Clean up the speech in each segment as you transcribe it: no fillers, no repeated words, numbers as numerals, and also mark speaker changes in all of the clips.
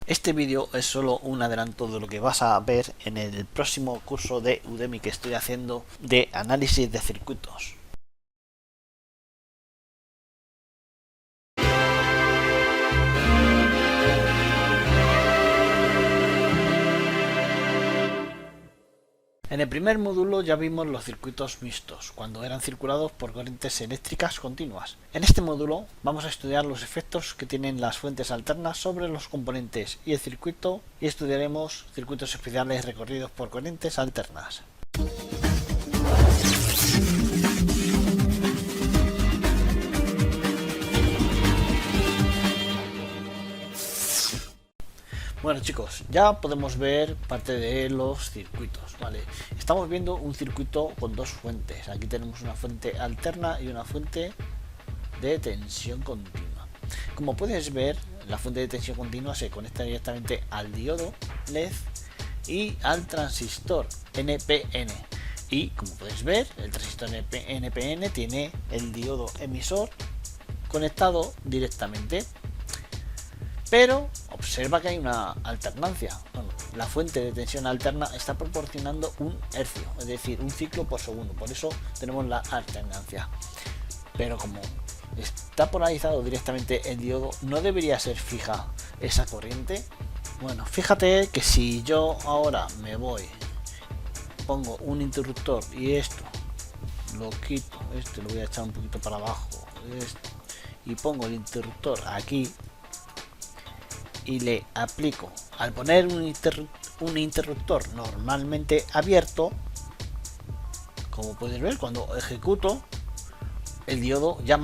Speaker 1: Este vídeo es solo un adelanto de lo que vas a ver en el próximo curso de Udemy que estoy haciendo de análisis de circuitos. En el primer módulo ya vimos los circuitos mixtos, cuando eran circulados por corrientes eléctricas continuas. En este módulo vamos a estudiar los efectos que tienen las fuentes alternas sobre los componentes y el circuito, y estudiaremos circuitos especiales recorridos por corrientes alternas. Bueno chicos, ya podemos ver parte de los circuitos, ¿vale? Estamos viendo un circuito con dos fuentes. Aquí tenemos una fuente alterna y una fuente de tensión continua. Como puedes ver, la fuente de tensión continua se conecta directamente al diodo LED y al transistor NPN. Y como puedes ver, el transistor NPN tiene el diodo emisor conectado directamente. Pero observa que hay una alternancia. Bueno, la fuente de tensión alterna está proporcionando un hercio, es decir, un ciclo por segundo. Por eso tenemos la alternancia. Pero como está polarizado directamente el diodo, ¿no debería ser fija esa corriente? Bueno, fíjate que si yo ahora me voy, pongo un interruptor y esto lo quito, este lo voy a echar un poquito para abajo, y pongo el interruptor aquí, y le aplico, al poner un interruptor normalmente abierto, como puedes ver, cuando ejecuto el diodo ya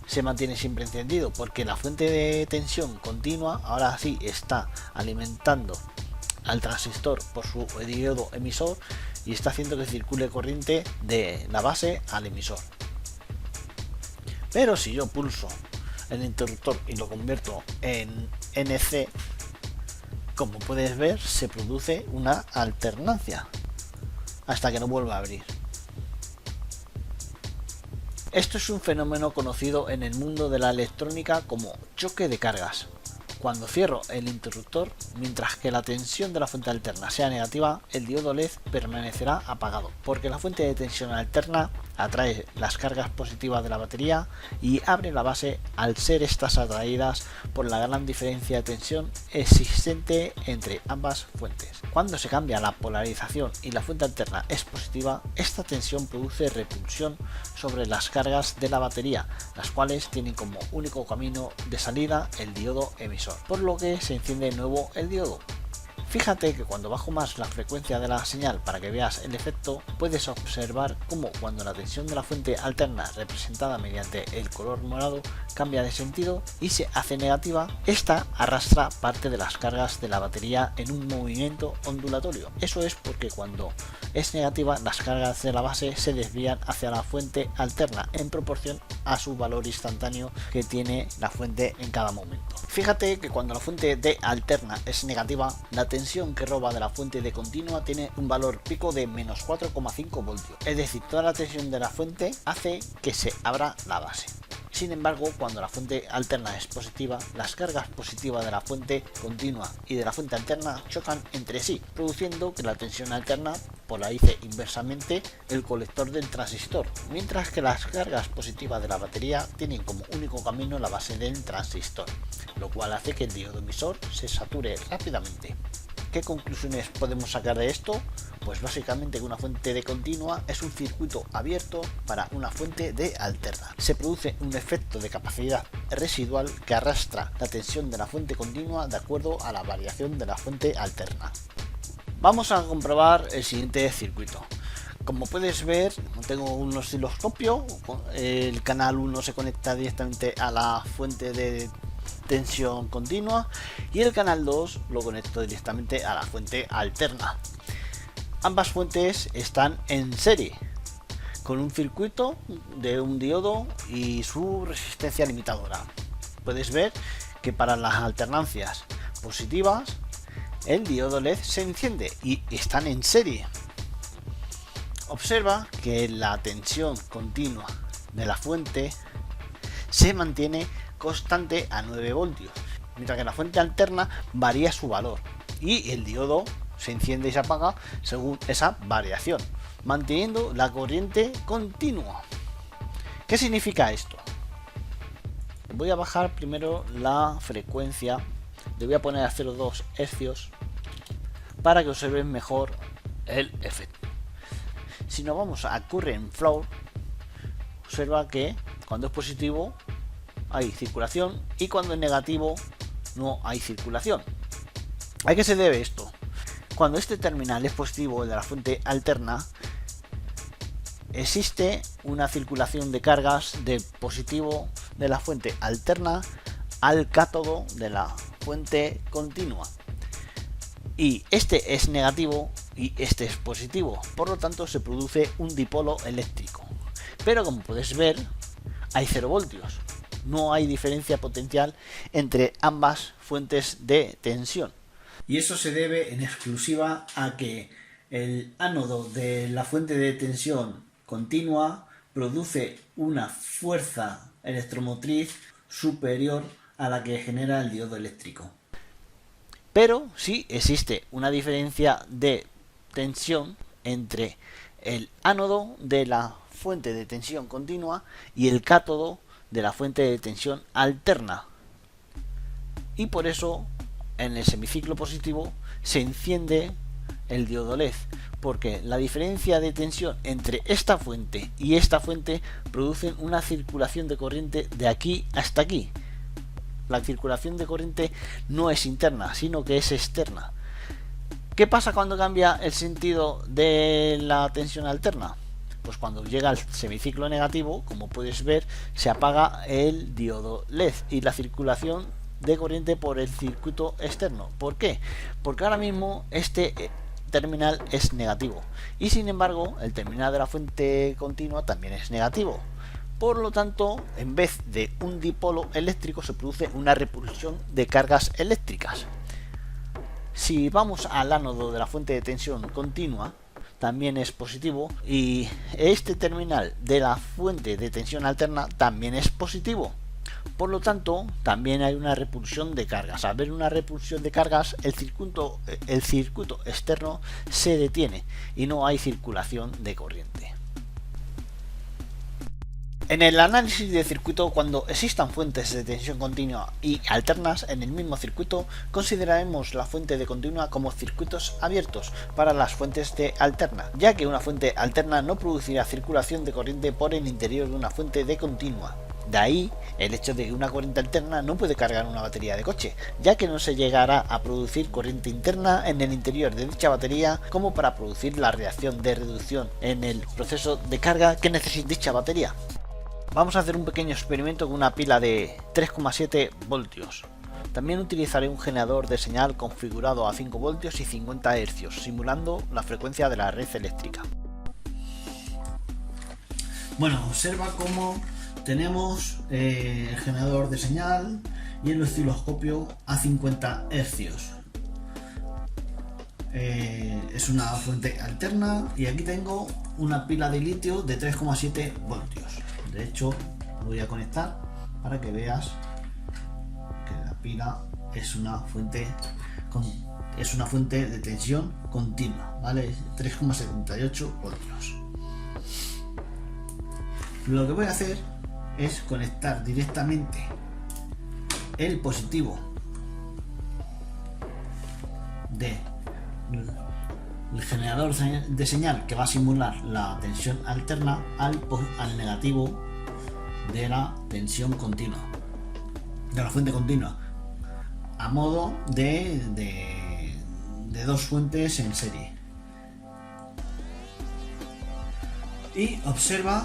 Speaker 1: se mantiene siempre encendido, porque la fuente de tensión continua ahora sí está alimentando al transistor por su diodo emisor y está haciendo que circule corriente de la base al emisor. Pero si yo pulso el interruptor y lo convierto en NC, como puedes ver, se produce una alternancia hasta que no vuelva a abrir. Esto es un fenómeno conocido en el mundo de la electrónica como choque de cargas. Cuando cierro el interruptor, mientras que la tensión de la fuente alterna sea negativa, el diodo LED permanecerá apagado, porque la fuente de tensión alterna atrae las cargas positivas de la batería y abre la base al ser estas atraídas por la gran diferencia de tensión existente entre ambas fuentes. Cuando se cambia la polarización y la fuente alterna es positiva, esta tensión produce repulsión sobre las cargas de la batería, las cuales tienen como único camino de salida el diodo emisor, por lo que se enciende de nuevo el diodo. Fíjate que cuando bajo más la frecuencia de la señal para que veas el efecto, puedes observar cómo cuando la tensión de la fuente alterna representada mediante el color morado cambia de sentido y se hace negativa, esta arrastra parte de las cargas de la batería en un movimiento ondulatorio. Eso es porque cuando es negativa, las cargas de la base se desvían hacia la fuente alterna en proporción a su valor instantáneo que tiene la fuente en cada momento. Fíjate que cuando la fuente de alterna es negativa, la tensión que roba de la fuente de continua tiene un valor pico de menos 4,5 voltios, es decir, toda la tensión de la fuente hace que se abra la base. Sin embargo, cuando la fuente alterna es positiva, las cargas positivas de la fuente continua y de la fuente alterna chocan entre sí, produciendo que la tensión alterna polarice inversamente el colector del transistor, mientras que las cargas positivas de la batería tienen como único camino la base del transistor, lo cual hace que el diodo emisor se sature rápidamente. ¿Qué conclusiones podemos sacar de esto? Pues básicamente que una fuente de continua es un circuito abierto para una fuente de alterna. Se produce un efecto de capacidad residual que arrastra la tensión de la fuente continua de acuerdo a la variación de la fuente alterna. Vamos a comprobar el siguiente circuito. Como puedes ver, tengo un osciloscopio, el canal 1 se conecta directamente a la fuente de tensión continua y el canal 2 lo conecto directamente a la fuente alterna. Ambas fuentes están en serie con un circuito de un diodo y su resistencia limitadora. Puedes ver que para las alternancias positivas el diodo LED se enciende y están en serie. Observa que la tensión continua de la fuente se mantiene constante a 9 voltios, mientras que la fuente alterna varía su valor y el diodo se enciende y se apaga según esa variación, manteniendo la corriente continua. ¿Qué significa esto? Voy a bajar primero la frecuencia, le voy a poner a 0,2 Hz para que observen mejor el efecto. Si nos vamos a current flow, observa que cuando es positivo hay circulación y cuando es negativo no hay circulación. ¿A qué se debe esto? Cuando este terminal es positivo, el de la fuente alterna, existe una circulación de cargas de positivo de la fuente alterna al cátodo de la fuente continua. Y este es negativo y este es positivo, por lo tanto se produce un dipolo eléctrico. Pero como puedes ver, hay 0 voltios. No hay diferencia potencial entre ambas fuentes de tensión. Y eso se debe en exclusiva a que el ánodo de la fuente de tensión continua produce una fuerza electromotriz superior a la que genera el diodo eléctrico. Pero sí existe una diferencia de tensión entre el ánodo de la fuente de tensión continua y el cátodo de la fuente de tensión alterna. Y por eso en el semiciclo positivo se enciende el diodo LED, porque la diferencia de tensión entre esta fuente y esta fuente producen una circulación de corriente de aquí hasta aquí. La circulación de corriente no es interna, sino que es externa. ¿Qué pasa cuando cambia el sentido de la tensión alterna? Pues cuando llega al semiciclo negativo, como puedes ver, se apaga el diodo LED y la circulación de corriente por el circuito externo. ¿Por qué? Porque ahora mismo este terminal es negativo y sin embargo el terminal de la fuente continua también es negativo. Por lo tanto, en vez de un dipolo eléctrico se produce una repulsión de cargas eléctricas. Si vamos al ánodo de la fuente de tensión continua, también es positivo y este terminal de la fuente de tensión alterna también es positivo. Por lo tanto, también hay una repulsión de cargas. Al haber una repulsión de cargas, el circuito externo se detiene y no hay circulación de corriente. En el análisis de circuito, cuando existan fuentes de tensión continua y alternas en el mismo circuito, consideraremos la fuente de continua como circuitos abiertos para las fuentes de alterna, ya que una fuente alterna no producirá circulación de corriente por el interior de una fuente de continua. De ahí el hecho de que una corriente alterna no puede cargar una batería de coche, ya que no se llegará a producir corriente interna en el interior de dicha batería como para producir la reacción de reducción en el proceso de carga que necesita dicha batería. Vamos a hacer un pequeño experimento con una pila de 3,7 voltios. También utilizaré un generador de señal configurado a 5 voltios y 50 Hz, simulando la frecuencia de la red eléctrica. Bueno, observa cómo tenemos el generador de señal y el osciloscopio a 50 Hz. Es una fuente alterna y aquí tengo una pila de litio de 3,7 voltios. De hecho, lo voy a conectar para que veas que la pila es una fuente de tensión continua, ¿vale? 3,78 voltios. Lo que voy a hacer es conectar directamente el positivo del generador de señal que va a simular la tensión alterna al negativo de la tensión continua, de la fuente continua, a modo de dos fuentes en serie. Y observa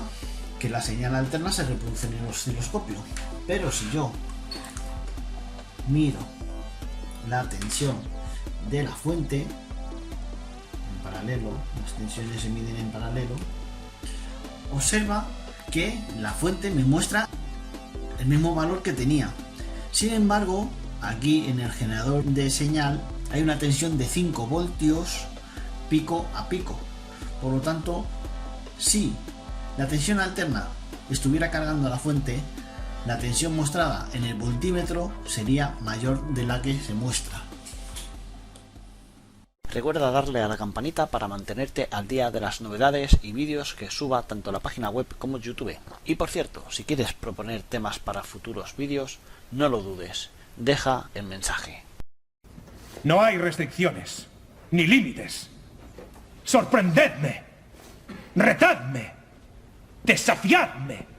Speaker 1: que la señal alterna se reproduce en el osciloscopio, pero si yo miro la tensión de la fuente en paralelo, las tensiones se miden en paralelo, observa que la fuente me muestra el mismo valor que tenía. Sin embargo, aquí en el generador de señal hay una tensión de 5 voltios pico a pico. Por lo tanto, si la tensión alterna estuviera cargando a la fuente, la tensión mostrada en el voltímetro sería mayor de la que se muestra. Recuerda darle a la campanita para mantenerte al día de las novedades y vídeos que suba tanto la página web como YouTube. Y por cierto, si quieres proponer temas para futuros vídeos, no lo dudes, deja el mensaje.
Speaker 2: No hay restricciones, ni límites. ¡Sorprendedme! ¡Retadme! ¡Desafiadme!